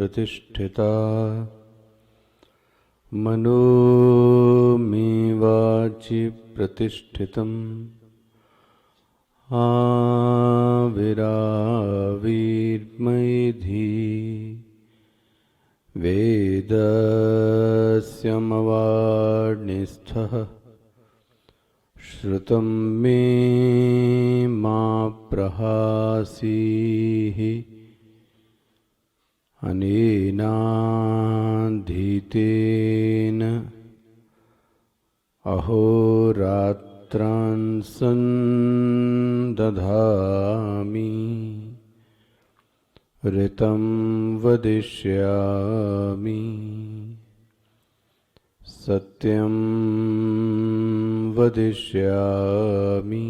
प्रतिष्ठिता मनो मे वाचि प्रतिष्ठितम् आविराविर्मयिधी वेदस्यमवाणिस्थः श्रुतं मे मा प्रहासीः अनेनाधीतेन अहोरात्रान् सन्दधामि ऋतं वदिष्यामि सत्यं वदिष्यामि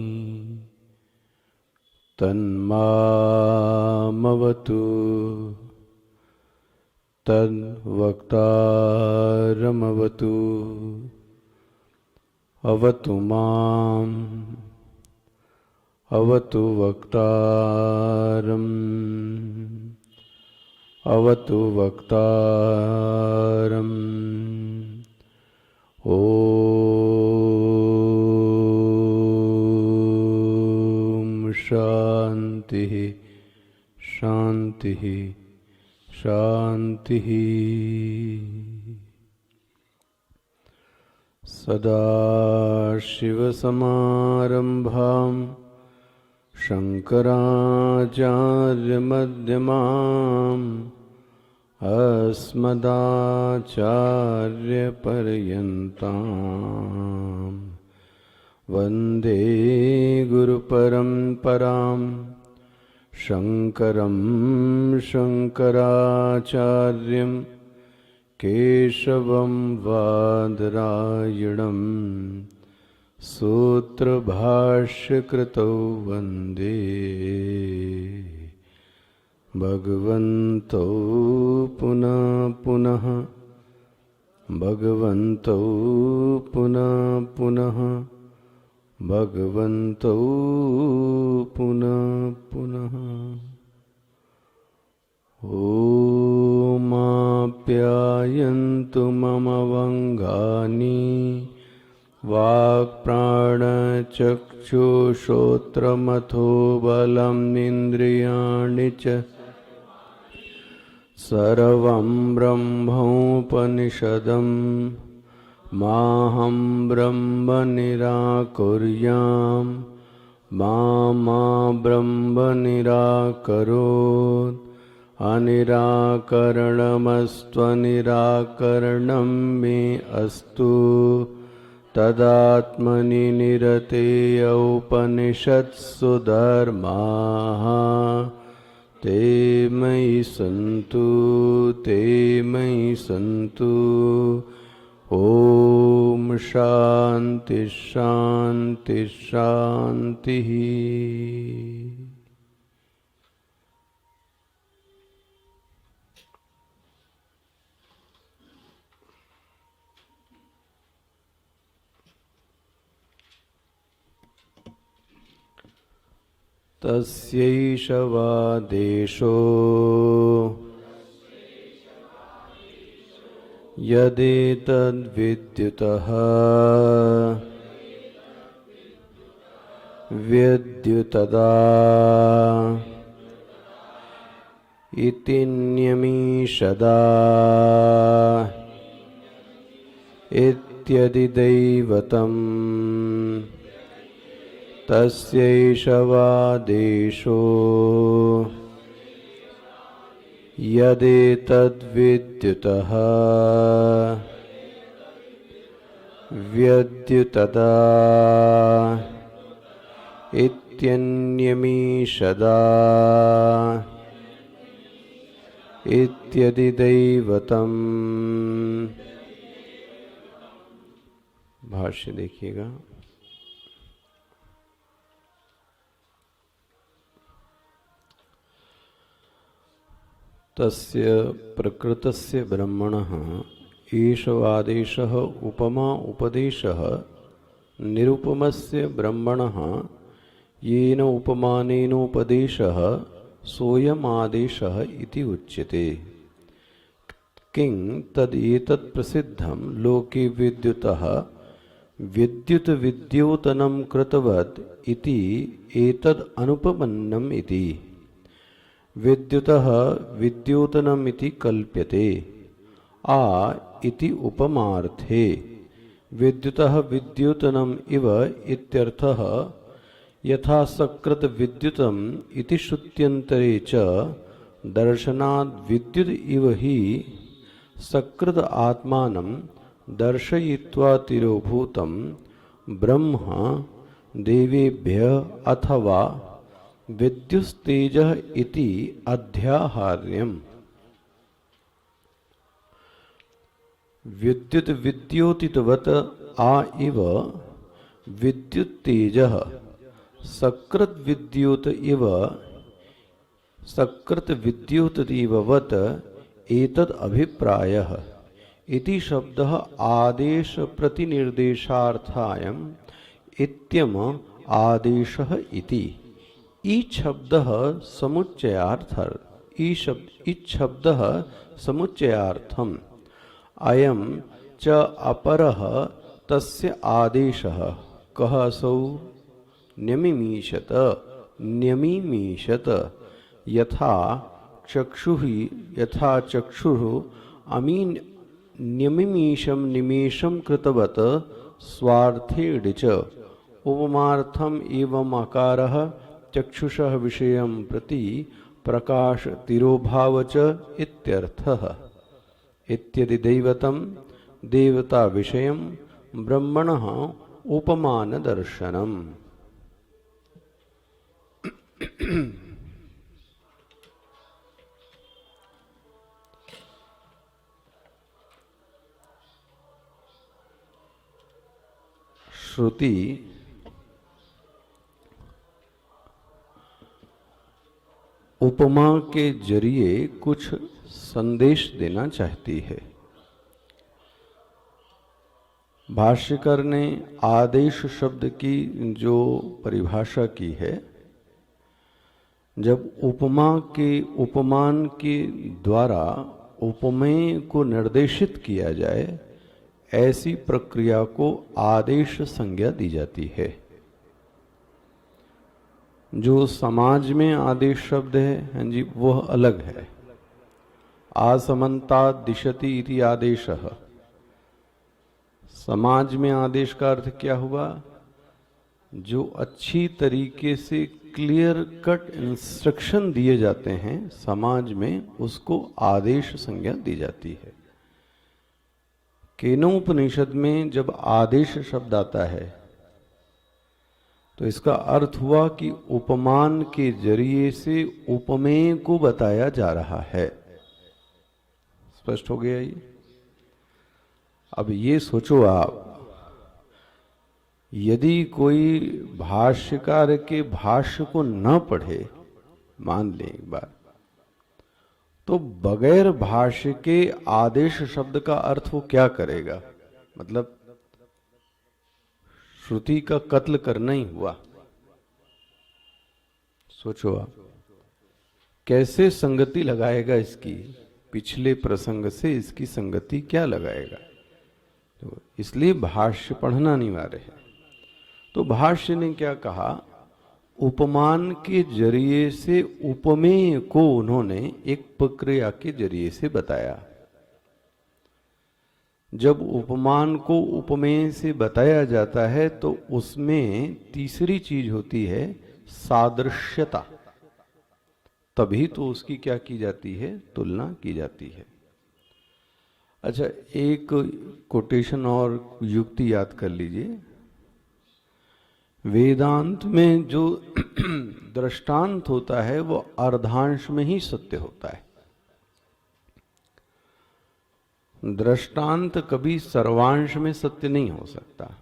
तन्मामवतु तद्वक्तारमवतु अवतु माम् अवतु वक्तारम् अवतु वक्तारम् ॐ शान्तिः शान्तिः शान्तिः। सदाशिवसमारम्भां शङ्कराचार्यमध्यमाम् अस्मदाचार्यपर्यन्तां वन्दे गुरुपरम्परां शङ्करं शङ्कराचार्यं केशवं बादरायणं सूत्रभाष्यकृतौ वन्दे भगवन्तौ पुनः पुनः भगवन्तौ पुनः पुनः भगवन्तौ पुनः पुनः। ओमाप्यायन्तु मम वङ्गानि वाक्प्राणचक्षुश्रोत्रमथो बलम् इन्द्रियाणि च सर्वं ब्रह्मोपनिषदम् माहं ब्रह्म निराकुर्याम् मा ब्रह्म निराकरोत् अनिराकरणमस्त्वनिराकरणं मे अस्तु तदात्मनि निरतेय उपनिषत्सु धर्माः ते मयि सन्तु ते मयि सन्तु। ॐ शान्ति शान्ति शान्तिः। तस्यैष वा देशो यदेतद्विद्युतः विद्युतदा इति न्यमीषदा इत्यधिदैवतम् तस्यैष वा देशो यदेतद्विद्युतः व्यद्युतदा इत्यन्यमीषदा इत्यदि दैवतम्। भाष्य देखिएगा। तस्य प्रकृतस्य ब्रह्मणः ईशवादेशः उपमा उपदेशः निरुपमस्य ब्रह्मणः येन उपमानेनोपदेशः सोऽयम् आदेशः इति उच्यते। किं तदेतत् प्रसिद्धं लोके विद्युतः विद्युत विद्योतनं कृतवत् इति एतद् अनुपपन्नम् इति। विद्युतः विद्योतनम् इति कल्प्यते आ इति उपमार्थे। विद्युतः विद्योतनम् इव इत्यर्थः यथा सकृत विद्युतम् इति श्रुत्यन्तरे च दर्शनाद् विद्युत इव हि सकृत आत्मानं दर्शयित्वा तिरोभूतं ब्रह्म देवेभ्यः अथवा विद्युस्तेजः इति अध्याहार्यम्। विद्युत विद्योतितवत् आ इव विद्युत्तेजः सकृत विद्युत इव सकृत विद्युततीववत् एतद् अभिप्रायः इति शब्दः आदेश प्रतिनिर्देशार्थायम् इत्यम आदेशः इति। ईच् शब्दः समुच्चयार्थम् अयं च अपरः तस्य आदेशः कः असौ न्यमिमीषत यथा चक्षुः अमीन न्यमिमीषं निमेषं कृतवत् स्वार्थे च उपमार्थम् एवम् आकारः चक्षुषः विषयं प्रति प्रकाश तिरोभाव च इत्यर्थः। इत्यदि दैवतं देवता विषयं ब्रह्मणः उपमान दर्शनम्। श्रुति उपमा के जरिए कुछ संदेश देना चाहती है। भाष्यकार ने आदेश शब्द की जो परिभाषा की है, जब उपमान के द्वारा उपमेय को निर्देशित किया जाए, ऐसी प्रक्रिया को आदेश संज्ञा दी जाती है। जो समाज में आदेश शब्द है जी, वह अलग है। आसमन्ता दिशति इति आदेशः। समाज में आदेश का अर्थ क्या हुआ? जो अच्छी तरीके से क्लियर कट इंस्ट्रक्शन दिए जाते हैं समाज में, उसको आदेश संज्ञा दी जाती है। केनोपनिषद में जब आदेश शब्द आता है तो इसका अर्थ हुआ कि उपमान के जरिए से उपमेय को बताया जा रहा है। स्पष्ट हो गया ये? अब ये सोचो आप, यदि कोई भाष्यकार के भाष्य को न पढ़े, मान लें एक बार, तो बगैर भाष्य के आदेश शब्द का अर्थ वो क्या करेगा? मतलब श्रुति का कत्ल करना ही हुआ। सोचो आप, कैसे संगति लगाएगा इसकी? पिछले प्रसंग से इसकी संगति क्या लगाएगा? तो इसलिए भाष्य पढ़ना अनिवार्य है। तो भाष्य ने क्या कहा? उपमान के जरिए से उपमेय को उन्होंने एक प्रक्रिया के जरिए से बताया। जब उपमान को उपमेय से बताया जाता है तो उसमें तीसरी चीज होती है सादृश्यता, तभी तो उसकी क्या की जाती है, तुलना की जाती है। अच्छा, एक कोटेशन और युक्ति याद कर लीजिए। वेदांत में जो दृष्टांत होता है वो अर्धांश में ही सत्य होता है। दृष्टांत कभी सर्वांश में सत्य नहीं हो सकता।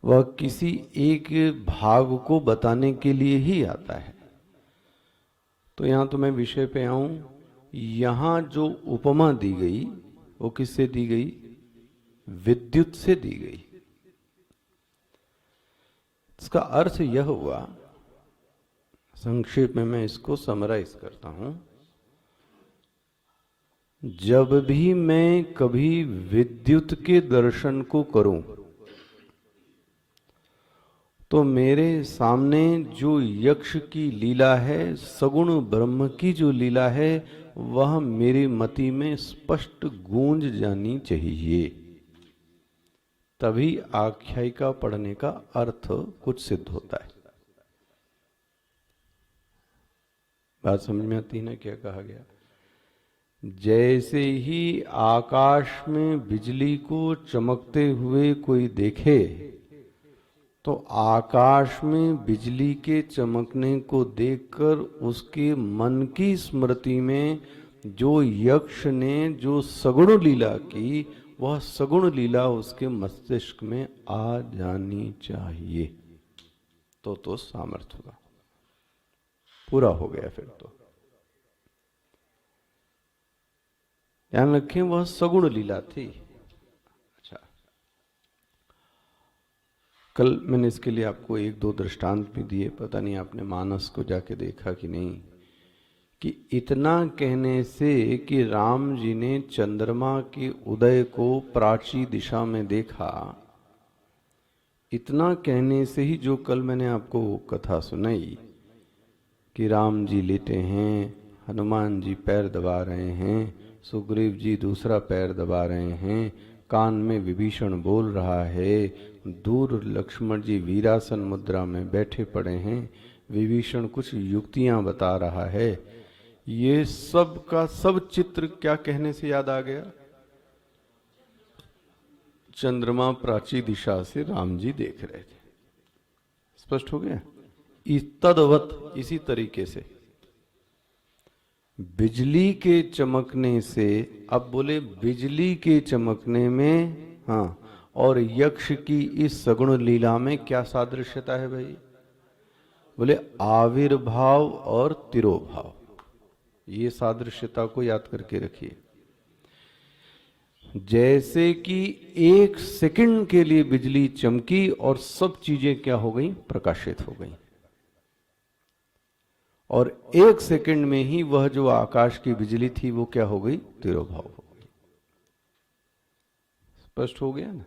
वह किसी एक भाग को बताने के लिए ही आता है। तो यहां तो मैं विषय पे आऊं। यहां जो उपमा दी गई वो किससे दी गई? विद्युत से दी गई। इसका अर्थ यह हुआ, संक्षेप में मैं इसको समराइज करता हूं। जब भी मैं कभी विद्युत के दर्शन को करूं तो मेरे सामने जो यक्ष की लीला है, सगुण ब्रह्म की जो लीला है, वह मेरी मति में स्पष्ट गूंज जानी चाहिए। तभी आख्यायिका पढ़ने का अर्थ कुछ सिद्ध होता है। बात समझ में आती है ना क्या कहा गया? जैसे ही आकाश में बिजली को चमकते हुए कोई देखे तो आकाश में बिजली के चमकने को देखकर उसके मन की स्मृति में जो यक्ष ने जो सगुण लीला की, वह सगुण लीला उसके मस्तिष्क में आ जानी चाहिए। तो सामर्थ्य होगा, पूरा हो गया। फिर तो ध्यान रखें, वह सगुण लीला थी। अच्छा, कल मैंने इसके लिए आपको एक दो दृष्टांत भी दिए। पता नहीं आपने मानस को जाके देखा कि नहीं, कि इतना कहने से कि राम जी ने चंद्रमा के उदय को प्राची दिशा में देखा, इतना कहने से ही जो कल मैंने आपको कथा सुनाई कि राम जी लेटे हैं, हनुमान जी पैर दबा रहे हैं, सुग्रीव जी दूसरा पैर दबा रहे हैं, कान में विभीषण बोल रहा है, दूर लक्ष्मण जी वीरासन मुद्रा में बैठे पड़े हैं, विभीषण कुछ युक्तियां बता रहा है, ये सब का सब चित्र क्या कहने से याद आ गया? चंद्रमा प्राची दिशा से राम जी देख रहे थे। स्पष्ट हो गया? तदवत इसी तरीके से बिजली के चमकने से, अब बोले बिजली के चमकने में, हाँ, और यक्ष की इस सगुण लीला में क्या सादृश्यता है भाई? बोले आविर्भाव और तिरोभाव। ये सादृश्यता को याद करके रखिए। जैसे कि एक सेकंड के लिए बिजली चमकी और सब चीजें क्या हो गई? प्रकाशित हो गई। और एक सेकंड में ही वह जो आकाश की बिजली थी वो क्या हो गई? तिरोभाव हो गई। स्पष्ट हो गया ना?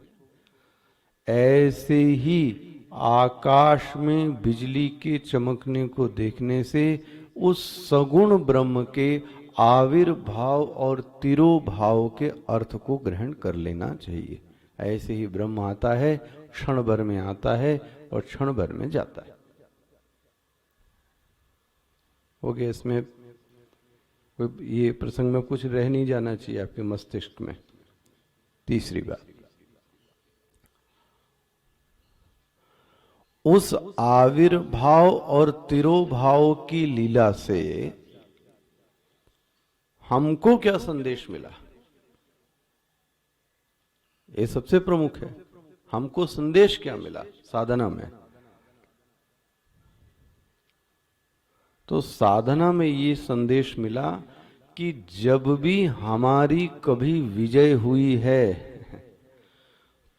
ऐसे ही आकाश में बिजली के चमकने को देखने से उस सगुण ब्रह्म के आविर्भाव और तिरोभाव के अर्थ को ग्रहण कर लेना चाहिए। ऐसे ही ब्रह्म आता है, क्षण भर में आता है और क्षण भर में जाता है। हो गया? इसमें ये प्रसंग में कुछ रह नहीं जाना चाहिए आपके मस्तिष्क में। तीसरी बात, उस आविर्भाव और तिरोभाव की लीला से हमको क्या संदेश मिला? ये सबसे प्रमुख है। हमको संदेश क्या मिला साधना में? तो साधना में ये संदेश मिला कि जब भी हमारी कभी विजय हुई है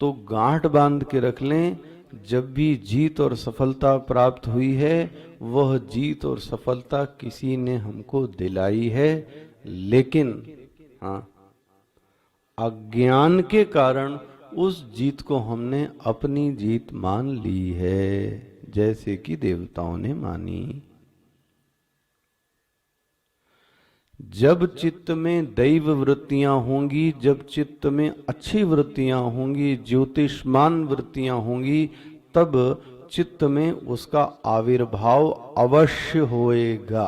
तो गांठ बांध के रख लें, जब भी जीत और सफलता प्राप्त हुई है वह जीत और सफलता किसी ने हमको दिलाई है, लेकिन हाँ, अज्ञान के कारण उस जीत को हमने अपनी जीत मान ली है, जैसे कि देवताओं ने मानी। जब चित्त में दैव वृत्तियां होंगी, जब चित्त में अच्छी वृत्तियां होंगी, ज्योतिषमान वृत्तियां होंगी, तब चित्त में उसका आविर्भाव अवश्य होएगा।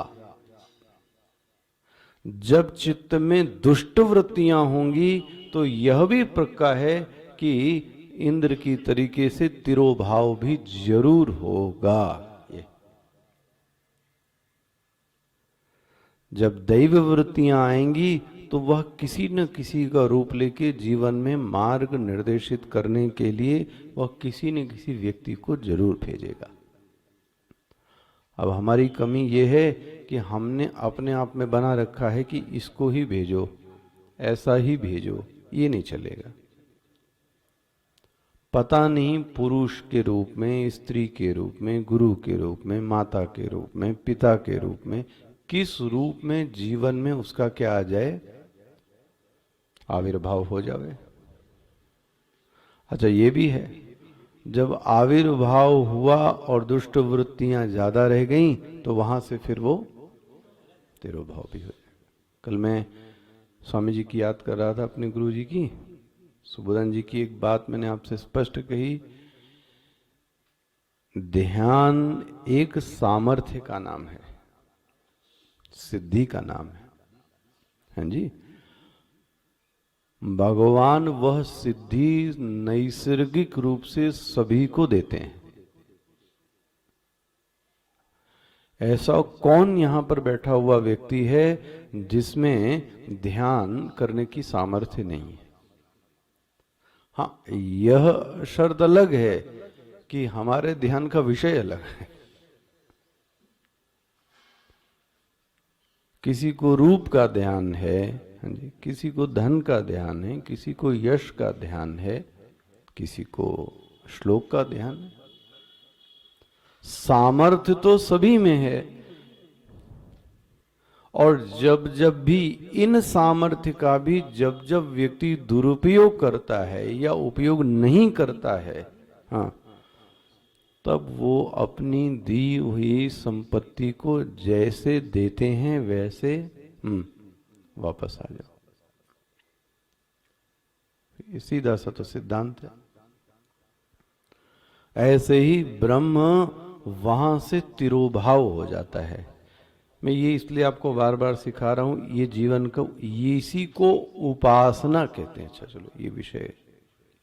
जब चित्त में दुष्ट वृत्तियां होंगी तो यह भी पक्का है कि इंद्र की तरीके से तिरोभाव भी जरूर होगा। ये जब दैव वृत्तियां आएंगी तो वह किसी न किसी का रूप लेके जीवन में मार्ग निर्देशित करने के लिए वह किसी न किसी व्यक्ति को जरूर भेजेगा। अब हमारी कमी यह है कि हमने अपने आप में बना रखा है कि इसको ही भेजो, ऐसा ही भेजो, ये नहीं चलेगा। पता नहीं पुरुष के रूप में, स्त्री के रूप में, गुरु के रूप में, माता के रूप में, पिता के रूप में, किस रूप में जीवन में उसका क्या आ जाए, आविर्भाव हो जावे। अच्छा ये भी है, जब आविर्भाव हुआ और दुष्ट वृत्तियां ज्यादा रह गईं तो वहां से फिर वो तिरोभाव भी हो जाए। कल मैं स्वामी जी की याद कर रहा था, अपने गुरु जी की, सुबोधन जी की एक बात मैंने आपसे स्पष्ट कही, ध्यान एक सामर्थ्य का नाम है, सिद्धि का नाम है। हाँ जी, भगवान वह सिद्धि नैसर्गिक रूप से सभी को देते हैं। ऐसा कौन यहां पर बैठा हुआ व्यक्ति है जिसमें ध्यान करने की सामर्थ्य नहीं है? हाँ, यह शर्त अलग है कि हमारे ध्यान का विषय अलग है। किसी को रूप का ध्यान है, हाँ जी, किसी को धन का ध्यान है, किसी को यश का ध्यान है, किसी को श्लोक का ध्यान है। सामर्थ्य तो सभी में है, और जब जब भी इन सामर्थ्य का भी जब जब व्यक्ति दुरुपयोग करता है या उपयोग नहीं करता है, हाँ, तब वो अपनी दी हुई संपत्ति को जैसे देते हैं वैसे वापस आ जाओ। ये सीधा सा तो सिद्धांत है। ऐसे ही ब्रह्म वहां से तिरोभाव हो जाता है। मैं ये इसलिए आपको बार बार सिखा रहा हूं, ये जीवन को, ये इसी को उपासना कहते हैं। अच्छा चलो, ये विषय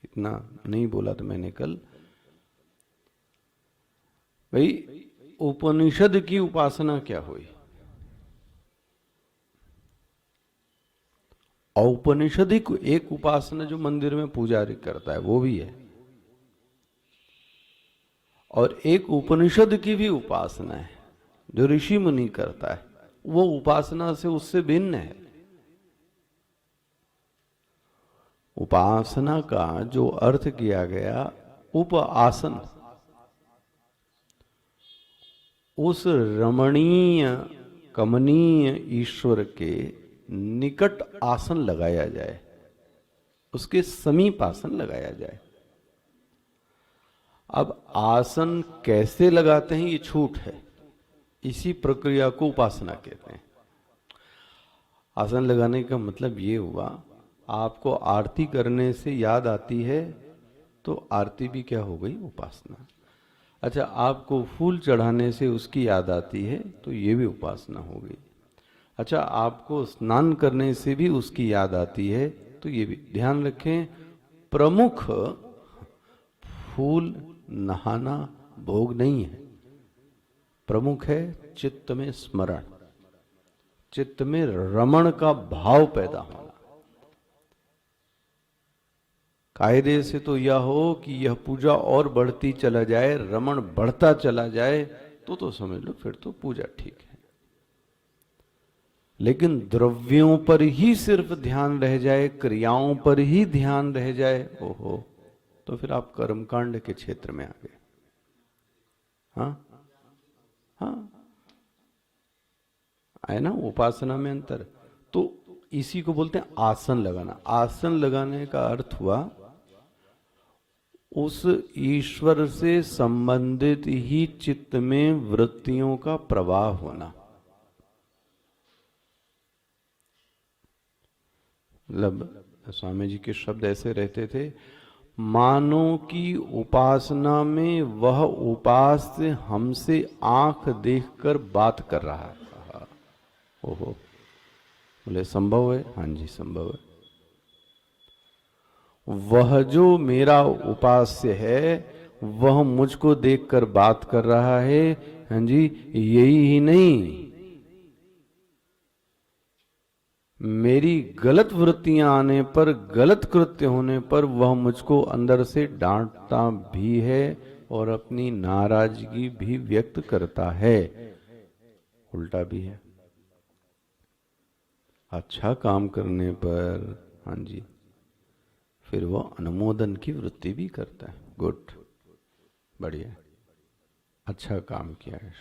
इतना नहीं बोला था मैंने कल। भाई उपनिषद की उपासना क्या हुई? औपनिषदिक एक उपासना जो मंदिर में पुजारी करता है वो भी है, और एक उपनिषद की भी उपासना है जो ऋषि मुनि करता है। वो उपासना से उससे भिन्न है। उपासना का जो अर्थ किया गया, उपासन, उस रमणीय कमनीय ईश्वर के निकट आसन लगाया जाए, उसके समीप आसन लगाया जाए। अब आसन कैसे लगाते हैं ये छूट है, इसी प्रक्रिया को उपासना कहते हैं। आसन लगाने का मतलब ये हुआ, आपको आरती करने से याद आती है तो आरती भी क्या हो गई? उपासना। अच्छा, आपको फूल चढ़ाने से उसकी याद आती है तो ये भी उपासना हो गई। अच्छा, आपको स्नान करने से भी उसकी याद आती है तो ये भी। ध्यान रखें, प्रमुख फूल नहाना भोग नहीं है, प्रमुख है चित्त में स्मरण, चित्त में रमण का भाव पैदा होना। कायदे से तो यह हो कि यह पूजा और बढ़ती चला जाए, रमण बढ़ता चला जाए, तो समझ लो फिर तो पूजा ठीक है। लेकिन द्रव्यों पर ही सिर्फ ध्यान रह जाए, क्रियाओं पर ही ध्यान रह जाए, ओहो, तो फिर आप कर्मकांड के क्षेत्र में आ गए। हाँ हाँ, है ना, उपासना में अंतर। तो इसी को बोलते हैं आसन लगाना। आसन लगाने का अर्थ हुआ उस ईश्वर से संबंधित ही चित्त में वृत्तियों का प्रवाह होना। मतलब स्वामी जी के शब्द ऐसे रहते थे, मानो कि उपासना में वह उपास्य हमसे आंख देखकर बात कर रहा है। ओहो, बोले संभव है, हाँ जी संभव है। वह जो मेरा उपास्य है वह मुझको देखकर बात कर रहा है, हाँ जी, यही ही नहीं, मेरी गलत वृत्तियां आने पर, गलत कृत्य होने पर वह मुझको अंदर से डांटता भी है और अपनी नाराजगी भी व्यक्त करता है, उल्टा भी है। अच्छा काम करने पर, हाँ जी, फिर वो अनुमोदन की वृत्ति भी करता है, गुड, बढ़िया, अच्छा काम किया है।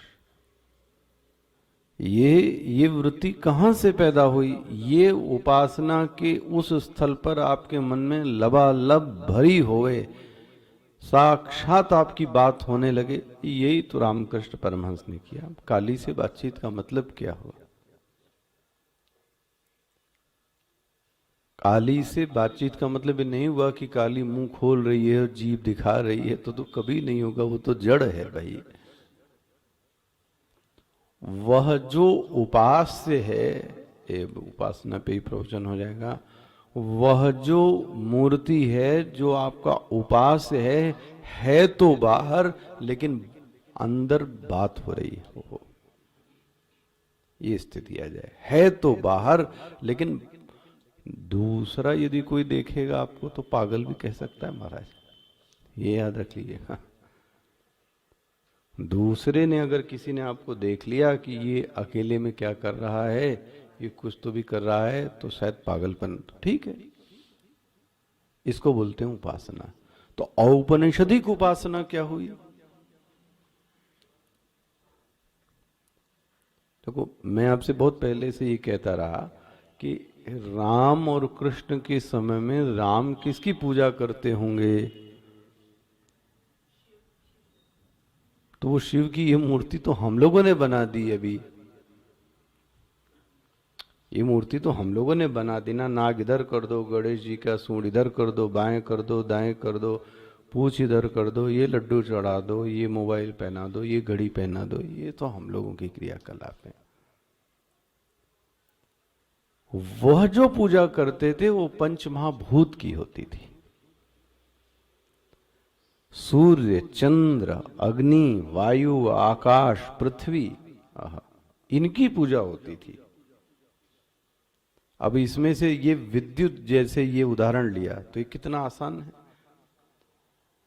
ये वृत्ति कहां से पैदा हुई? ये उपासना के उस स्थल पर आपके मन में लबालब भरी होए, साक्षात आपकी बात होने लगे। यही तो रामकृष्ण परमहंस ने किया। काली से बातचीत का मतलब क्या हुआ? काली से बातचीत का मतलब ये नहीं हुआ कि काली मुंह खोल रही है और जीभ दिखा रही है, तो कभी नहीं होगा, वो तो जड़ है भाई। वह जो उपास्य है, ये उपासना पे ही प्रवचन हो जाएगा, वह जो मूर्ति है, जो आपका उपास्य है तो बाहर, लेकिन अंदर बात हो रही है। ये स्थिति आ जाए, है तो बाहर लेकिन दूसरा यदि कोई देखेगा आपको तो पागल भी कह सकता है महाराज, ये याद रख लीजिएगा। दूसरे ने अगर किसी ने आपको देख लिया कि ये अकेले में क्या कर रहा है, ये कुछ तो भी कर रहा है, तो शायद पागलपन, तो ठीक है, इसको बोलते हैं उपासना। तो औपनिषदिक उपासना क्या हुई? देखो, मैं आपसे बहुत पहले से ये कहता रहा कि राम और कृष्ण के समय में राम किसकी पूजा करते होंगे? तो वो शिव की ये मूर्ति तो हम लोगों ने बना दी। अभी ये मूर्ति तो हम लोगों ने बना दी ना। नाग इधर कर दो, गणेश जी का सूंड इधर कर दो, बाएं कर दो, दाएं कर दो, पूछ इधर कर दो, ये लड्डू चढ़ा दो, ये मोबाइल पहना दो, ये घड़ी पहना दो, ये तो हम लोगों की क्रियाकलाप है। वह जो पूजा करते थे वो पंच महाभूत की होती थी। सूर्य, चंद्र, अग्नि, वायु, आकाश, पृथ्वी, इनकी पूजा होती थी। अब इसमें से ये विद्युत जैसे ये उदाहरण लिया तो ये कितना आसान है,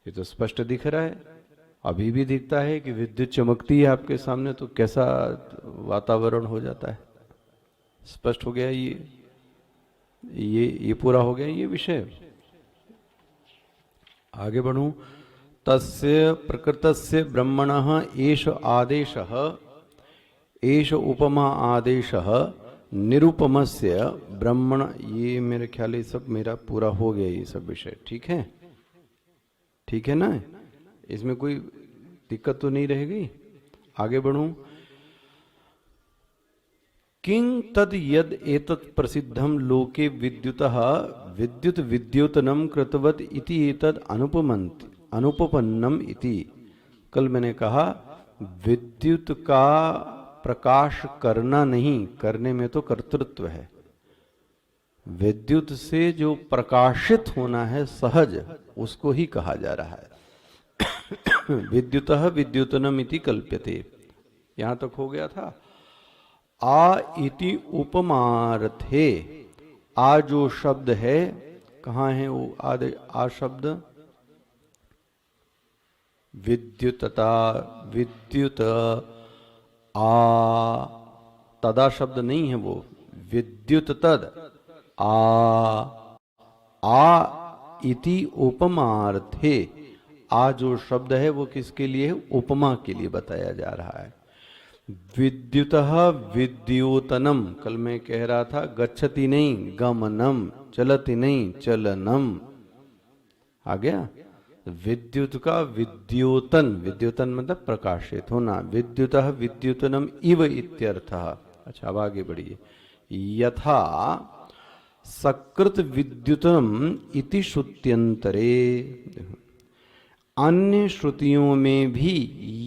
ये तो स्पष्ट दिख रहा है। अभी भी दिखता है कि विद्युत चमकती है आपके सामने तो कैसा वातावरण हो जाता है। स्पष्ट हो गया ये पूरा हो गया ये विषय। आगे बढ़ूं। तस्य प्रकृतस्य ब्रह्मणः एष आदेशः, एष उपमा आदेशः निरुपमस्य ब्रह्मण। ये मेरे ख्याल ये सब मेरा पूरा हो गया, ये सब विषय ठीक है, ठीक है ना? इसमें कोई दिक्कत तो नहीं रहेगी? आगे बढ़ूं। किंग तद यद एतत् प्रसिद्धम लोके विद्युतः विद्युत विद्योतनम कृतवत इति एतद अनुपपन्नम इति। कल मैंने कहा विद्युत का प्रकाश करना नहीं, करने में तो कर्तृत्व है। विद्युत से जो प्रकाशित होना है सहज, उसको ही कहा जा रहा है। विद्युतः विद्युतनम इति कल्प्यते। यहां तक हो गया था। आ इति उपमार्थे, आ जो शब्द है, कहां है वो आ शब्द? विद्युतता, विद्युत, आ, तदा शब्द नहीं है वो, विद्युत तद, आ इति उपमार्थे। आ जो शब्द है वो किसके लिए है? उपमा के लिए बताया जा रहा है। विद्युतः विद्योतनम, कल मैं कह रहा था गच्छति नहीं गमनम, चलति नहीं चलनम, आ गया। विद्युत का विद्योतन, विद्योतन मतलब प्रकाशित होना। विद्युतः विद्योतनम इव इत्यर्थः। अच्छा अब आगे बढ़िए। यथा सकृत विद्युतम इति श्रुत्यंतरे, अन्य श्रुतियों में भी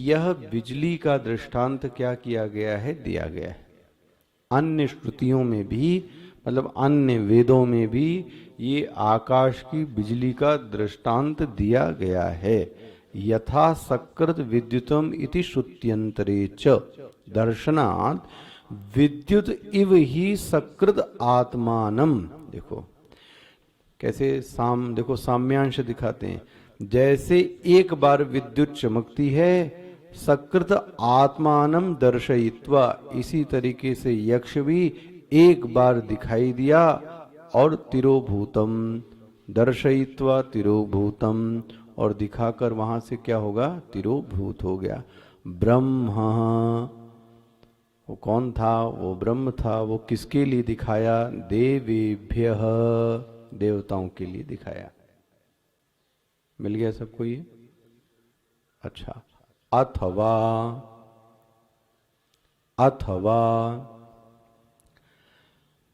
यह बिजली का दृष्टांत क्या किया गया है? दिया गया है। अन्य श्रुतियों में भी, मतलब अन्य वेदों में भी ये आकाश की बिजली का दृष्टांत दिया गया है। यथा सकृत विद्युतम इति श्रुत्यंतरे च दर्शनात् विद्युत इव ही सकृत आत्मानम। देखो कैसे देखो साम्यांश दिखाते हैं। जैसे एक बार विद्युत चमकती है, सकृत आत्मानम दर्शयित्वा, इसी तरीके से यक्ष भी एक बार दिखाई दिया और तिरोभूतम दर्शयित्वा तिरोभूतम, और दिखाकर वहां से क्या होगा, तिरोभूत हो गया। ब्रह्म, वो कौन था, वो ब्रह्म था। वो किसके लिए दिखाया, देवेभ्य, देवताओं के लिए दिखाया। मिल गया सबको ये? अच्छा, अथवा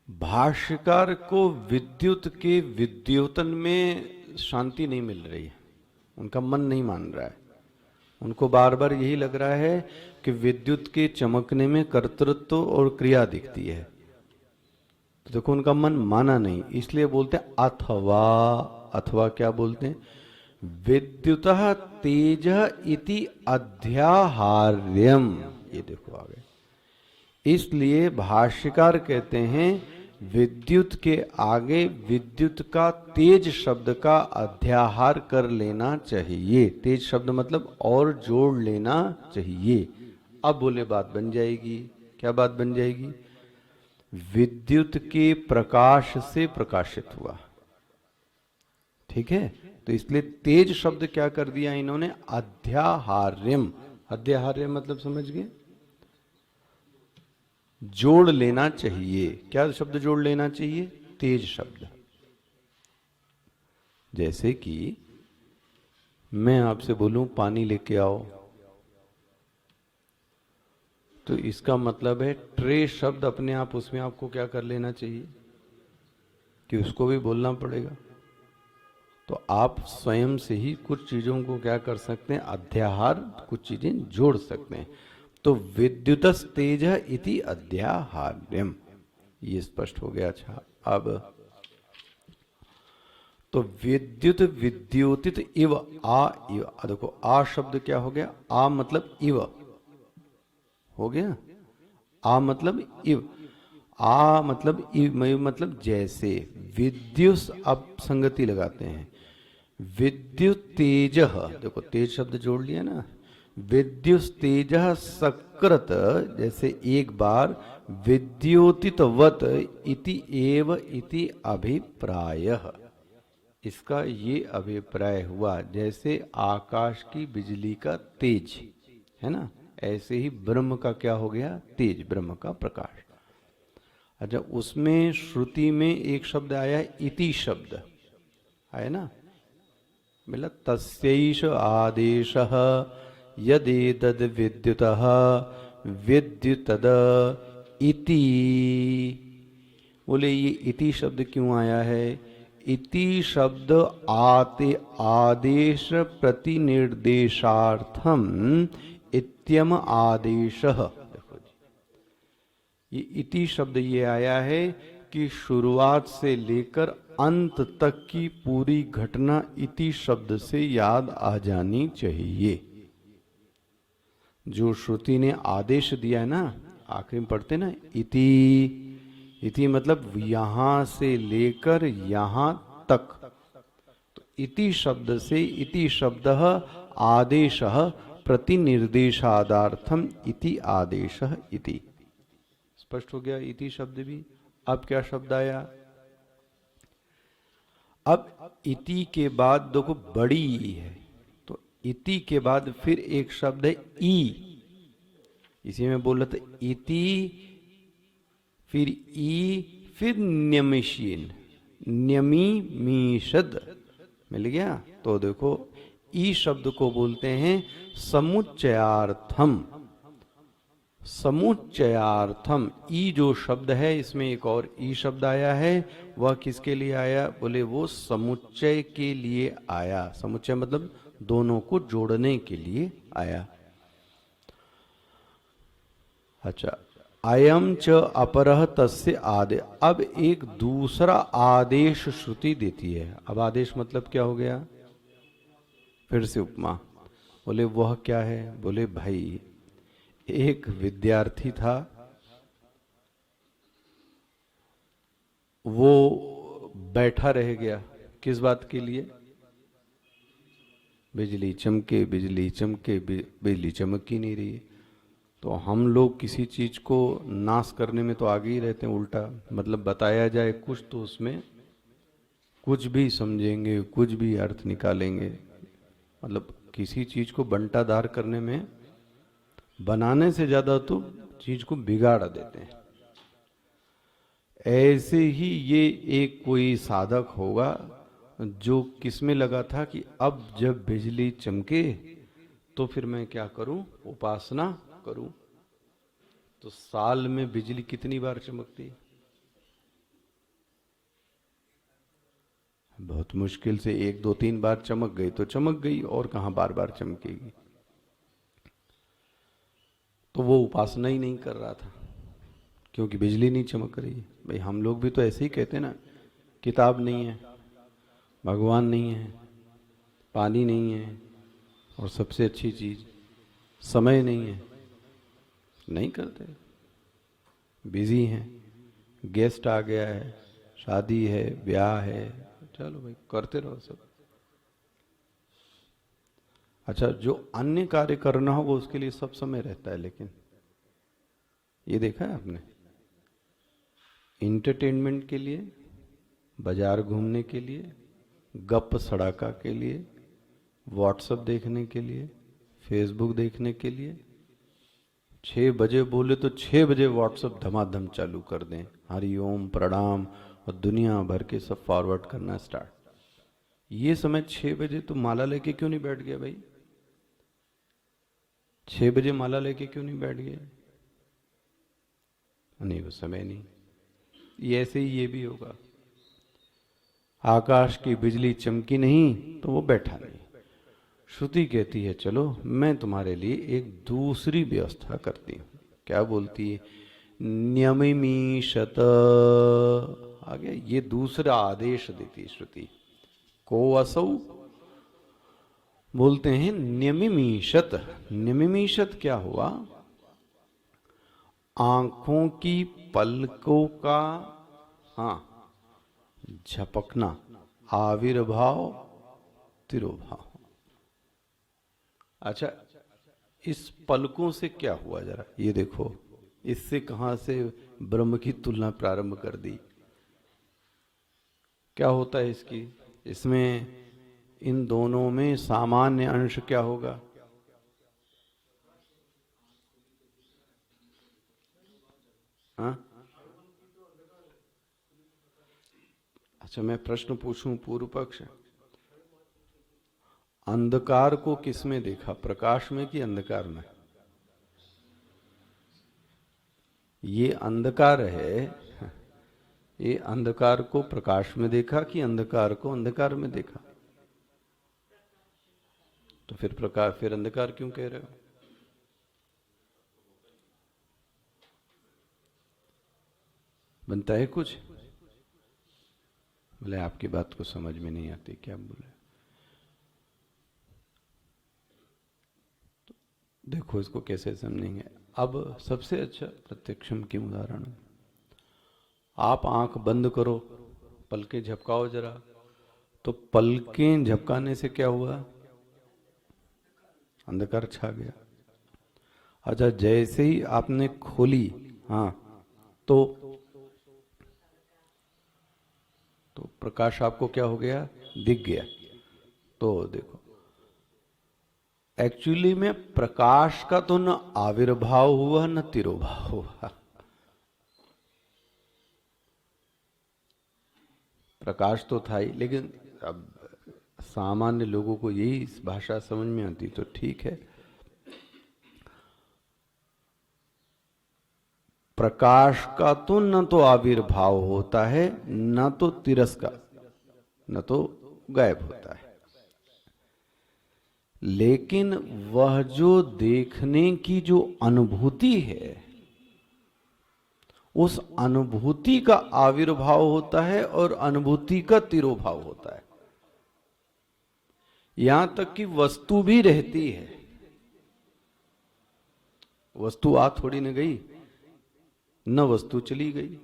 भाष्यकार को विद्युत के विद्योतन में शांति नहीं मिल रही है, उनका मन नहीं मान रहा है। उनको बार बार यही लग रहा है कि विद्युत के चमकने में कर्तृत्व और क्रिया दिखती है। तो देखो उनका मन माना नहीं, इसलिए बोलते हैं अथवा। अथवा क्या बोलते हैं, विद्युतः तेज इति अध्याहार्यम। ये देखो आगे, इसलिए भाष्यकार कहते हैं विद्युत के आगे विद्युत का तेज शब्द का अध्याहार कर लेना चाहिए। तेज शब्द मतलब और जोड़ लेना चाहिए। अब बोले बात बन जाएगी। क्या बात बन जाएगी, विद्युत के प्रकाश से प्रकाशित हुआ, ठीक है। तो इसलिए तेज शब्द क्या कर दिया इन्होंने, अध्याहार्यम। अध्याहार्य मतलब समझ गए, जोड़ लेना चाहिए। क्या शब्द जोड़ लेना चाहिए, तेज शब्द। जैसे कि मैं आपसे बोलूं पानी लेके आओ, तो इसका मतलब है ट्रे शब्द अपने आप उसमें आपको क्या कर लेना चाहिए, कि उसको भी बोलना पड़ेगा। तो आप स्वयं से ही कुछ चीजों को क्या कर सकते हैं, अध्याहार, कुछ चीजें जोड़ सकते हैं। तो विद्युतस् तेज इति अध्याहार्यम, ये स्पष्ट हो गया। अच्छा, अब तो विद्युत विद्योतित इव आ इव। देखो आ शब्द क्या हो गया, आ मतलब इव हो गया। आ मतलब इव, आ मतलब इव मतलब जैसे। विद्युत, अब संगति लगाते हैं, विद्युत तेज, देखो तेज शब्द जोड़ लिया ना, विद्युत तेज सकृत, जैसे एक बार, विद्योतितवत इति एव इति अभिप्रायः, इसका ये अभिप्राय हुआ। जैसे आकाश की बिजली का तेज है ना, ऐसे ही ब्रह्म का क्या हो गया, तेज, ब्रह्म का प्रकाश। अच्छा, उसमें श्रुति में एक शब्द आया, इति शब्द आया ना, मिला, तस्यैष आदेशः यदेतद् विद्युतः विद्युतद इति। बोले ये इति शब्द क्यों आया है, इति शब्द आते आदेश प्रतिनिर्देशार्थम इत्यम आदेशः। देखो जी, ये इति शब्द ये आया है कि शुरुआत से लेकर अंत तक की पूरी घटना इति शब्द से याद आ जानी चाहिए। जो श्रुति ने आदेश दिया है ना, आखिरी में पढ़ते ना, इति, इति मतलब यहां से लेकर यहां तक। तो इति शब्द से, इति शब्द आदेश प्रतिनिर्देशादार्थम इति आदेश इति। स्पष्ट हो गया इति शब्द भी। अब क्या शब्द आया, अब इति के बाद देखो बड़ी ई है, तो इति के बाद फिर एक शब्द है ई। इसी में बोल रहे थे इति, फिर ई, फिर न्यमिशीन, न्यमी मीशद, मिल गया। तो देखो ई शब्द को बोलते हैं समुच्चयार्थम। समुच्चयार्थम, ई जो शब्द है, इसमें एक और ई शब्द आया है, वह किसके लिए आया, बोले वो समुच्चय के लिए आया। समुच्चय मतलब दोनों को जोड़ने के लिए आया। अच्छा, अयम च अपरः तस्य आदे। अब एक दूसरा आदेश श्रुति देती है। अब आदेश मतलब क्या हो गया? फिर से उपमा। बोले वह क्या है? बोले भाई, एक विद्यार्थी था, वो बैठा रह गया। किस बात के लिए? बिजली चमके, बिजली चमके, बिजली चमक ही नहीं रही। तो हम लोग किसी चीज को नाश करने में तो आगे ही रहते हैं, उल्टा मतलब बताया जाए कुछ तो उसमें कुछ भी समझेंगे, कुछ भी अर्थ निकालेंगे। मतलब किसी चीज को बंटाधार करने में, बनाने से ज्यादा तो चीज को बिगाड़ देते हैं। ऐसे ही ये एक कोई साधक होगा जो किसमें लगा था कि अब जब बिजली चमके तो फिर मैं क्या करूं? उपासना करूं। तो साल में बिजली कितनी बार चमकती? बहुत मुश्किल से 1 2 3 बार चमक गई तो चमक गई, और कहां बार बार चमकेगी। तो वो उपासना ही नहीं कर रहा था क्योंकि बिजली नहीं चमक रही। भाई हम लोग भी तो ऐसे ही कहते हैं ना, किताब नहीं है, भगवान नहीं है, पानी नहीं है, और सबसे अच्छी चीज समय नहीं है। नहीं करते, बिजी हैं, गेस्ट आ गया है, शादी है, ब्याह है, चलो भाई करते रहो सब। अच्छा, जो अन्य कार्य करना हो वो उसके लिए सब समय रहता है, लेकिन ये देखा है आपने? इंटरटेनमेंट के लिए, बाजार घूमने के लिए, गप सड़ाका के लिए, व्हाट्सएप देखने के लिए, फेसबुक देखने के लिए 6 बजे बोले तो 6 बजे व्हाट्सएप धमाधम चालू कर दें, हरिओम प्रणाम, और दुनिया भर के सब फॉरवर्ड करना स्टार्ट। ये समय 6 बजे तो माला लेके क्यों नहीं बैठ गया भाई? 6 बजे माला लेके क्यों नहीं बैठ गए? नहीं, वो समय नहीं। ये ऐसे ही ये भी होगा। आकाश की बिजली चमकी नहीं तो वो बैठा नहीं। श्रुति कहती है चलो मैं तुम्हारे लिए एक दूसरी व्यवस्था करती हूं। क्या बोलती है? नियमिमीशत। आ गया, ये दूसरा आदेश देती है श्रुति। को असौ बोलते हैं नियमिमीशत। नियमिमीशत क्या हुआ? आंखों की पलकों का, हाँ, झपकना, आविर्भाव, तिरोभाव। अच्छा, इस पलकों से क्या हुआ जरा ये देखो। इससे कहां से ब्रह्म की तुलना प्रारंभ कर दी? क्या होता है इसकी? इसमें इन दोनों में सामान्य अंश क्या होगा? हाँ? अच्छा, मैं प्रश्न पूछूं पूर्व पक्ष। अंधकार को किस में देखा? प्रकाश में कि अंधकार में? ये अंधकार है, ये अंधकार को प्रकाश में देखा कि अंधकार को अंधकार में देखा? तो फिर प्रकाश, फिर अंधकार क्यों कह रहे हो? बनता है कुछ? बोले आपकी बात को समझ में नहीं आती क्या? बोले तो देखो इसको कैसे समझेंगे। अब सबसे अच्छा प्रत्यक्षम की उदाहरण, आप आंख बंद करो, पलकें झपकाओ जरा, तो पलकें झपकाने से क्या हुआ? अंधकार छा गया। अच्छा, जैसे ही आपने खोली, हाँ, तो प्रकाश आपको क्या हो गया? दिख गया। तो देखो, एक्चुअली में प्रकाश का तो न आविर्भाव हुआ न तिरोभाव हुआ। प्रकाश तो था ही, लेकिन अब सामान्य लोगों को यही इस भाषा समझ में आती तो ठीक है। प्रकाश का तो न तो आविर्भाव होता है, न तो तिरस्कार, न तो गायब होता है। लेकिन वह जो देखने की जो अनुभूति है, उस अनुभूति का आविर्भाव होता है और अनुभूति का तिरोभाव होता है। यहां तक कि वस्तु भी रहती है, वस्तु आ थोड़ी न गई, न वस्तु चली गई,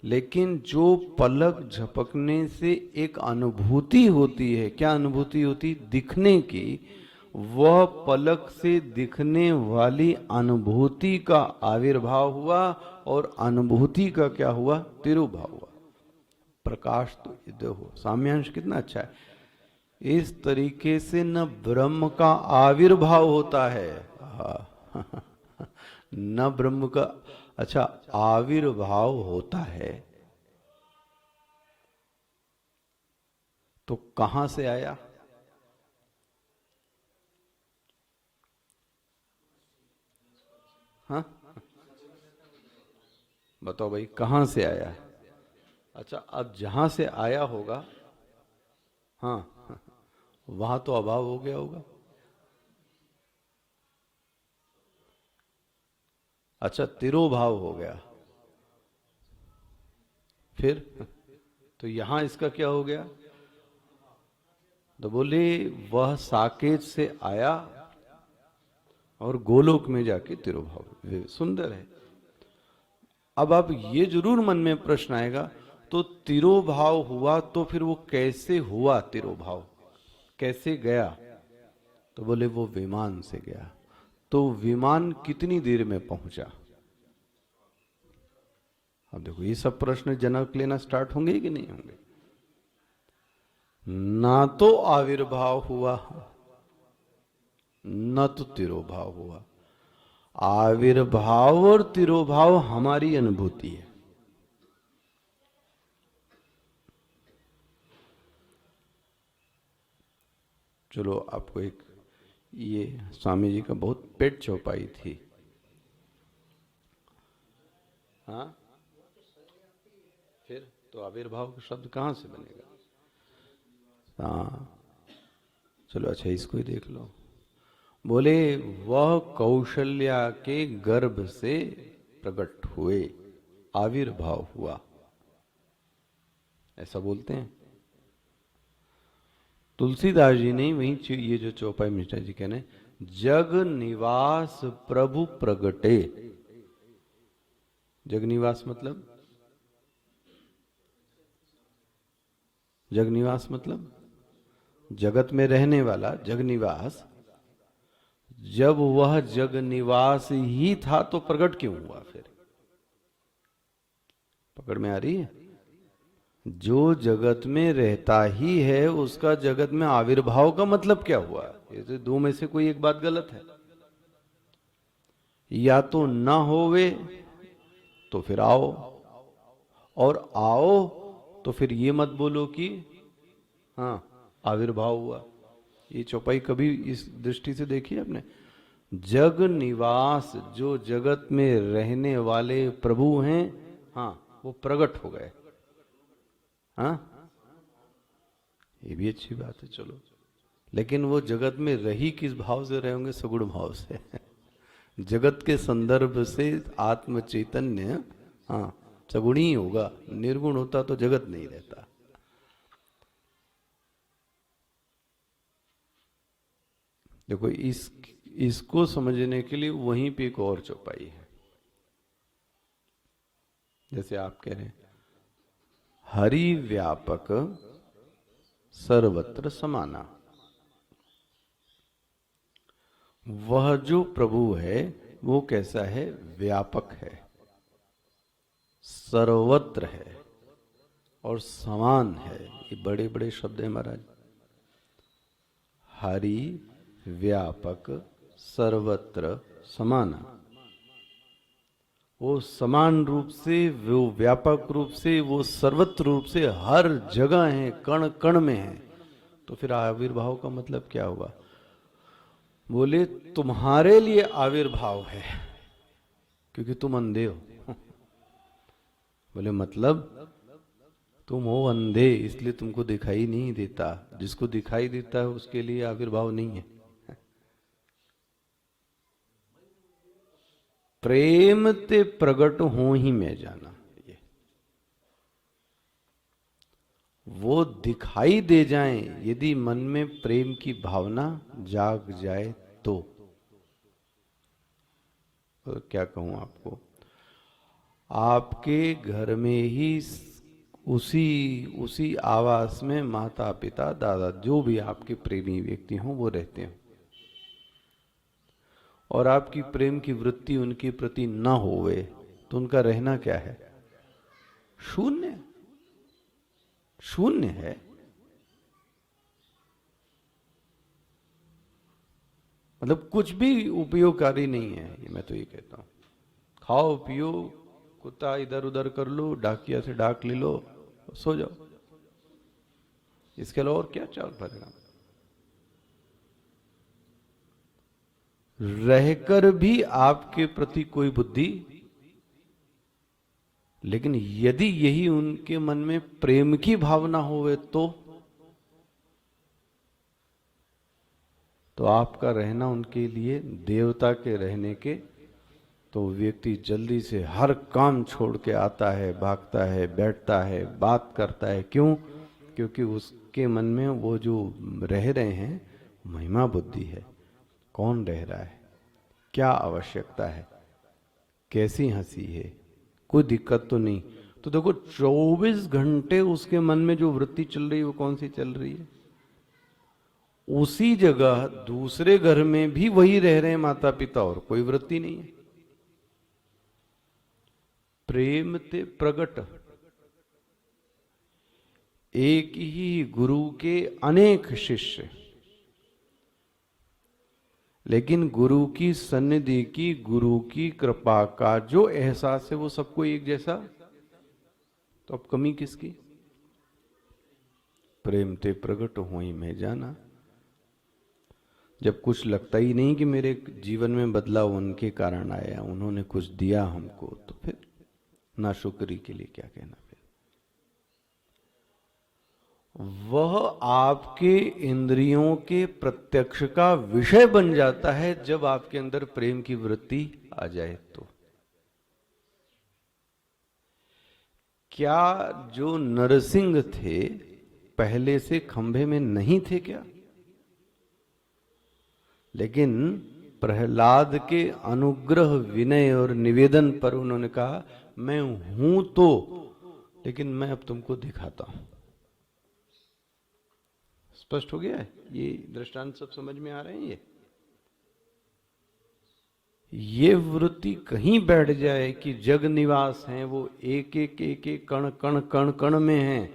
लेकिन जो पलक झपकने से एक अनुभूति होती है, क्या अनुभूति होती? दिखने की। वह पलक से दिखने वाली अनुभूति का आविर्भाव हुआ और अनुभूति का क्या हुआ? तिरोभाव हुआ। प्रकाश तो देखो साम्यांश कितना अच्छा है। इस तरीके से न ब्रह्म का आविर्भाव होता है, न ब्रह्म का अच्छा आविर्भाव होता है। तो कहां से आया? हाँ बताओ भाई, कहां से आया है? अच्छा, अब जहां से आया होगा, हाँ, वहां तो अभाव हो गया होगा। अच्छा, तिरोभाव हो गया, फिर तो यहां इसका क्या हो गया? तो बोले वह साकेत से आया और गोलोक में जाके तिरोभाव। सुंदर है। अब आप ये जरूर मन में प्रश्न आएगा, तो तिरोभाव हुआ तो फिर वो कैसे हुआ? तिरोभाव कैसे गया? तो बोले वो विमान से गया। तो विमान कितनी देर में पहुंचा? अब देखो ये सब प्रश्न जनक लेना स्टार्ट होंगे कि नहीं होंगे? ना तो आविर्भाव हुआ, न तो तिरोभाव हुआ। आविर्भाव और तिरोभाव हमारी अनुभूति है। चलो आपको एक, ये स्वामी जी का बहुत पेट चौपाई थी। हाँ, फिर तो आविर्भाव का शब्द कहां से बनेगा? हाँ चलो अच्छा इसको ही देख लो। बोले वह कौशल्या के गर्भ से प्रकट हुए, आविर्भाव हुआ, ऐसा बोलते हैं तुलसीदास जी ने। वहीं ये जो चौपाई मिश्रा जी कहने, जग निवास प्रभु प्रगटे। जग निवास मतलब, जग निवास मतलब जगत में रहने वाला, जग निवास। जब वह जग निवास ही था तो प्रकट क्यों हुआ? फिर पकड़ में आ रही है? जो जगत में रहता ही है उसका जगत में आविर्भाव का मतलब क्या हुआ? ये तो दो में से कोई एक बात गलत है। या तो ना होवे तो फिर आओ, और आओ तो फिर ये मत बोलो कि हाँ आविर्भाव हुआ। ये चौपाई कभी इस दृष्टि से देखी आपने? जग निवास, जो जगत में रहने वाले प्रभु हैं, हाँ वो प्रकट हो गए। हाँ ये भी अच्छी बात है। चलो, लेकिन वो जगत में रही किस भाव से रहे होंगे? सगुण भाव से। जगत के संदर्भ से आत्म चैतन्य हाँ सगुण ही होगा, निर्गुण होता तो जगत नहीं रहता। देखो इसको समझने के लिए वहीं पे एक और चौपाई है। जैसे आप कह रहे हैं हरि व्यापक सर्वत्र समाना। वह जो प्रभु है वो कैसा है? व्यापक है, सर्वत्र है और समान है। ये बड़े बड़े शब्द हैं महाराज। हरि व्यापक सर्वत्र समाना। वो समान रूप से, वो व्यापक रूप से, वो सर्वत्र रूप से हर जगह है, कण कण में है। तो फिर आविर्भाव का मतलब क्या हुआ? बोले तुम्हारे लिए आविर्भाव है क्योंकि तुम अंधे हो। बोले मतलब तुम हो अंधे इसलिए तुमको दिखाई नहीं देता। जिसको दिखाई देता है उसके लिए आविर्भाव नहीं है। प्रेम ते प्रगट हो ही मैं जाना, ये वो दिखाई दे जाएं यदि मन में प्रेम की भावना जाग जाए तो क्या कहूं आपको, आपके घर में ही उसी उसी आवास में माता पिता दादा जो भी आपके प्रेमी व्यक्ति हों वो रहते हैं, और आपकी प्रेम की वृत्ति उनके प्रति न होवे तो उनका रहना क्या है? शून्य, शून्य है। मतलब कुछ भी उपयोगकारी नहीं है, ये मैं तो ये कहता हूं। खाओ पियो, कुत्ता इधर उधर कर लो, डाकिया से डाक ले लो, सो जाओ, इसके अलावा और क्या चाल पड़ेगा? रहकर भी आपके प्रति कोई बुद्धि, लेकिन यदि यही उनके मन में प्रेम की भावना होवे तो आपका रहना उनके लिए देवता के रहने के, तो व्यक्ति जल्दी से हर काम छोड़ के आता है, भागता है, बैठता है, बात करता है। क्यों? क्योंकि उसके मन में वो जो रह रहे हैं महिमा बुद्धि है। कौन रह रहा है, क्या आवश्यकता है, कैसी हंसी है, कोई दिक्कत तो नहीं। तो देखो 24 घंटे उसके मन में जो वृत्ति चल रही है वो कौन सी चल रही है? उसी जगह दूसरे घर में भी वही रह रहे हैं माता पिता, और कोई वृत्ति नहीं है। प्रेम ते प्रगट, एक ही गुरु के अनेक शिष्य, लेकिन गुरु की सन्निधि की, गुरु की कृपा का जो एहसास है वो सबको एक जैसा। तो अब कमी किसकी? प्रेम ते प्रगट हो ही मैं जाना। जब कुछ लगता ही नहीं कि मेरे जीवन में बदलाव उनके कारण आया, उन्होंने कुछ दिया हमको, तो फिर नाशुक्री के लिए क्या कहना? फिर वह आपके इंद्रियों के प्रत्यक्ष का विषय बन जाता है जब आपके अंदर प्रेम की वृत्ति आ जाए। तो क्या जो नरसिंह थे पहले से खंभे में नहीं थे क्या? लेकिन प्रहलाद के अनुग्रह, विनय और निवेदन पर उन्होंने कहा मैं हूं तो, लेकिन मैं अब तुमको दिखाता हूं। स्पष्ट हो गया है? ये दृष्टांत सब समझ में आ रहे हैं? ये वृत्ति कहीं बैठ जाए कि जग निवास हैं, वो एक एक कण कण कण कण में हैं,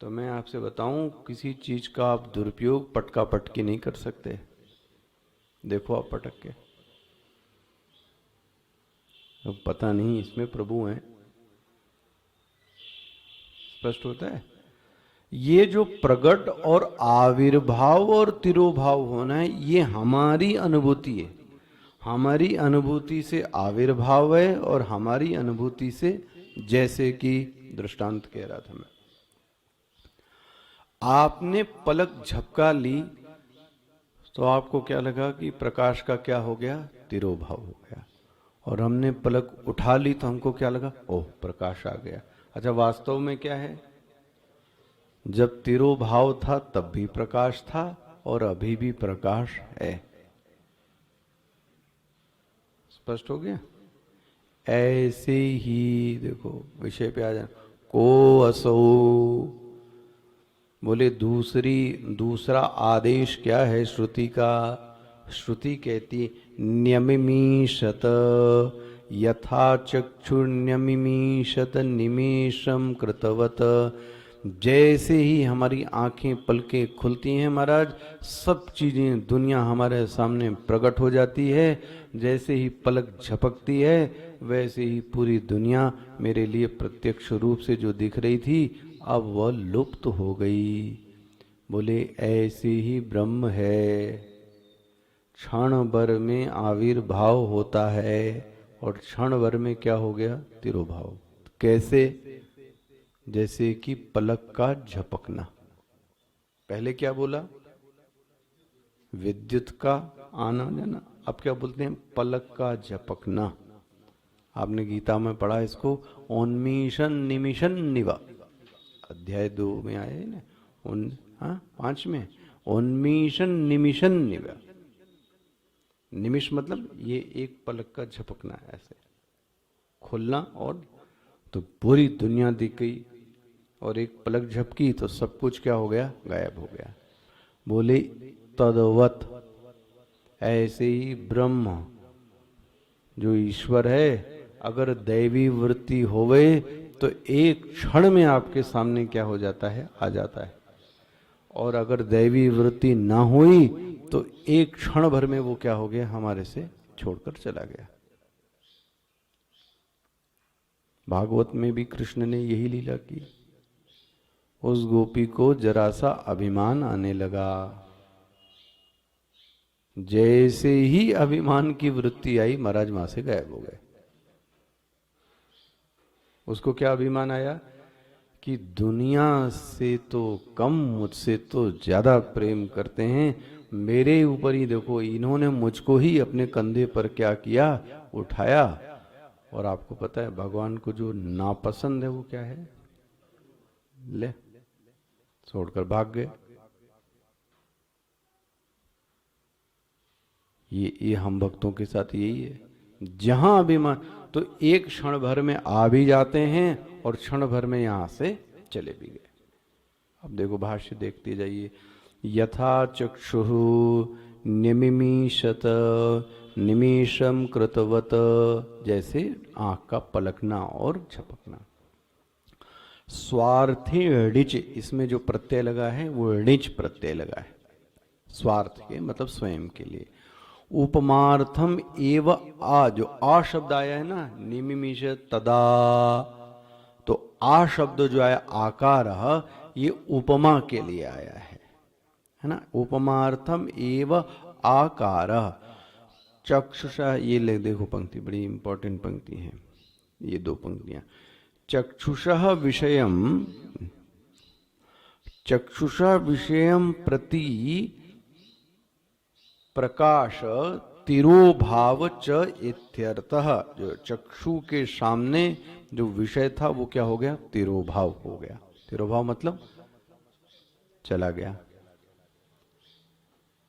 तो मैं आपसे बताऊं किसी चीज का आप दुरुपयोग पटका पटकी नहीं कर सकते। देखो आप पटक के, अब पता नहीं इसमें प्रभु हैं। स्पष्ट होता है? ये जो प्रगट और आविर्भाव और तिरोभाव होना है, ये हमारी अनुभूति है। हमारी अनुभूति से आविर्भाव है और हमारी अनुभूति से, जैसे कि दृष्टांत कह रहा था मैं, आपने पलक झपका ली तो आपको क्या लगा कि प्रकाश का क्या हो गया? तिरोभाव हो गया। और हमने पलक उठा ली तो हमको क्या लगा? ओह, प्रकाश आ गया। अच्छा, वास्तव में क्या है? जब तिरोभाव था तब भी प्रकाश था और अभी भी प्रकाश है। स्पष्ट हो गया? ऐसे ही देखो विषय पे आ जाए। को असो, बोले दूसरा आदेश क्या है श्रुति का? श्रुति कहती न्यमिमीशत यथा चक्षुर्न्यमिमीशत निमेषम कृतवत। जैसे ही हमारी आंखें पलकें खुलती हैं महाराज, सब चीजें दुनिया हमारे सामने प्रकट हो जाती है। जैसे ही पलक झपकती है वैसे ही पूरी दुनिया मेरे लिए प्रत्यक्ष रूप से जो दिख रही थी अब वह लुप्त हो गई। बोले ऐसे ही ब्रह्म है, क्षण भर में आविर्भाव होता है और क्षण भर में क्या हो गया? तिरोभाव। कैसे? जैसे कि पलक का झपकना। पहले क्या बोला? विद्युत का आना जाना, अब क्या बोलते हैं? पलक का झपकना। आपने गीता में पढ़ा इसको, उन्मीशन निमिशन निवा, अध्याय 2 में आए हैं ना, 5 में, उन्मीशन निमिशन निवा। निमिष मतलब ये एक पलक का झपकना, ऐसे खुलना, और तो पूरी दुनिया दिख गई, और एक पलक झपकी तो सब कुछ क्या हो गया? गायब हो गया। बोले तदवत, ऐसे ही ब्रह्म जो ईश्वर है, अगर दैवी वृत्ति होवे तो एक क्षण में आपके सामने क्या हो जाता है? आ जाता है। और अगर दैवी वृत्ति ना हुई तो एक क्षण भर में वो क्या हो गया? हमारे से छोड़कर चला गया। भागवत में भी कृष्ण ने यही लीला की। उस गोपी को जरा सा अभिमान आने लगा। जैसे ही अभिमान की वृत्ति आई, महाराज वहां से गायब हो गए। उसको क्या अभिमान आया कि दुनिया से तो कम, मुझसे तो ज्यादा प्रेम करते हैं, मेरे ऊपर ही देखो, इन्होंने मुझको ही अपने कंधे पर क्या किया? उठाया। और आपको पता है भगवान को जो नापसंद है वो क्या है? ले छोड़कर भाग गए। ये हम भक्तों के साथ यही है। जहां अभिमान, तो एक क्षण भर में आ भी जाते हैं और क्षण भर में यहां से चले भी गए। अब देखो भाष्य देखते जाइए। यथा चक्षुः निमिषत निमिषम कृतवत, जैसे आंख का पलकना और झपकना। स्वार्थी ऋच, इसमें जो प्रत्यय लगा है वो ऋच प्रत्यय लगा है। स्वार्थ के मतलब स्वयं के लिए। उपमार्थम एव आ, जो आ शब्द आया है ना, निमिष तदा, तो आ शब्द जो आया आकार, ये उपमा के लिए आया है ना। उपमार्थम एव आकार चक्षुषा, ये ले देखो पंक्ति, बड़ी इंपॉर्टेंट पंक्ति है ये 2 पंक्तियां। चक्षुषः विषयम, चक्षुषा विषयम प्रति प्रकाश तिरोभाव च इत्यर्थः। जो चक्षु के सामने जो विषय था वो क्या हो गया? तिरोभाव हो गया। तिरोभाव मतलब चला गया।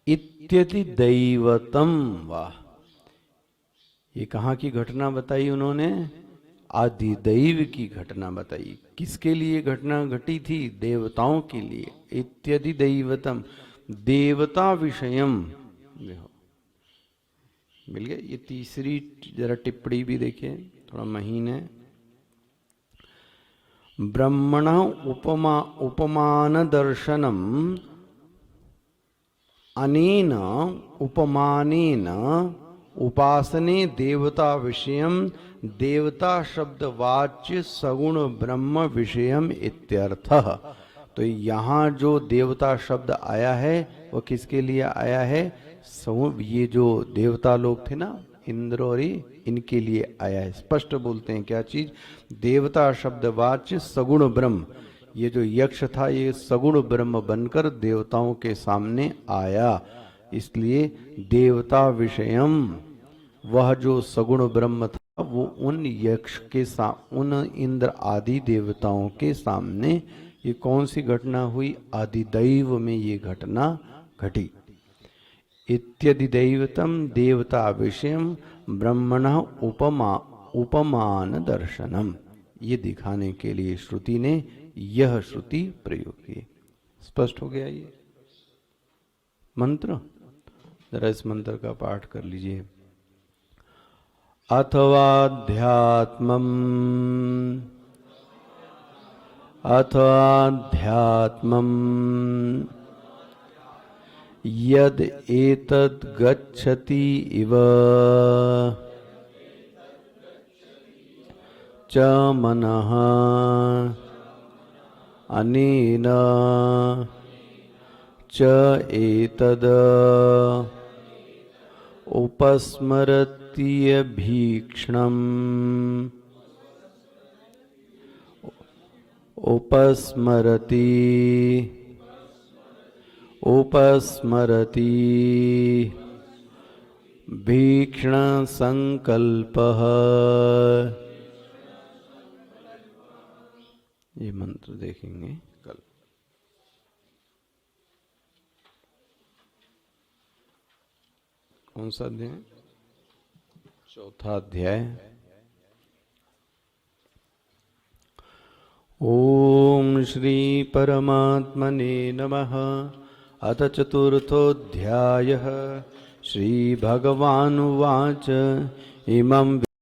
इत्यति दैवतम, वाह, ये कहाँ की घटना बताई उन्होंने? आदिदैव की घटना बताई। किसके लिए घटना घटी थी? देवताओं के लिए। इत्यदि दैवतम, देवता विषयम। मिल गया। ये तीसरी जरा टिप्पणी भी देखिए, थोड़ा महीन है। ब्रह्मण उपमा उपमान दर्शनम अनेन उपमानेन उपासने देवता विषयम, देवता शब्द वाच्य सगुण ब्रह्म विषयम इत्यर्थः। तो यहाँ जो देवता शब्द आया है वो किसके लिए आया है? ये जो देवता लोग थे ना, इंद्र और इनके लिए आया है। स्पष्ट बोलते हैं क्या चीज? देवता शब्द वाच्य सगुण ब्रह्म। ये जो यक्ष था ये सगुण ब्रह्म बनकर देवताओं के सामने आया, इसलिए देवता विषयम, वह जो सगुण ब्रह्म था वो उन यक्ष के उन इंद्र आदि देवताओं के सामने, ये कौन सी घटना हुई? आदिदैव में ये घटना घटी। इत्यदि दैवतम देवता विषयम ब्रह्मणः उपमा उपमान दर्शनम, ये दिखाने के लिए श्रुति ने यह श्रुति प्रयोग की। स्पष्ट हो गया ये मंत्र? जरा इस मंत्र का पाठ कर लीजिए। अथवाध्यात्मम् अथवाध्यात्मम् यद एतद् गच्छति इव च मनः अनेन च एतद् उपस्मरत्यभीक्ष्णम् उपस्मरति उपस्मरति भीक्षण संकल्पः। ये मंत्र देखेंगे कल। कौन सा अध्याय? चौथा अध्याय। ओम श्री परमात्मने नमः। अथ चतुर्थोऽध्यायः। श्री भगवानुवाच इमं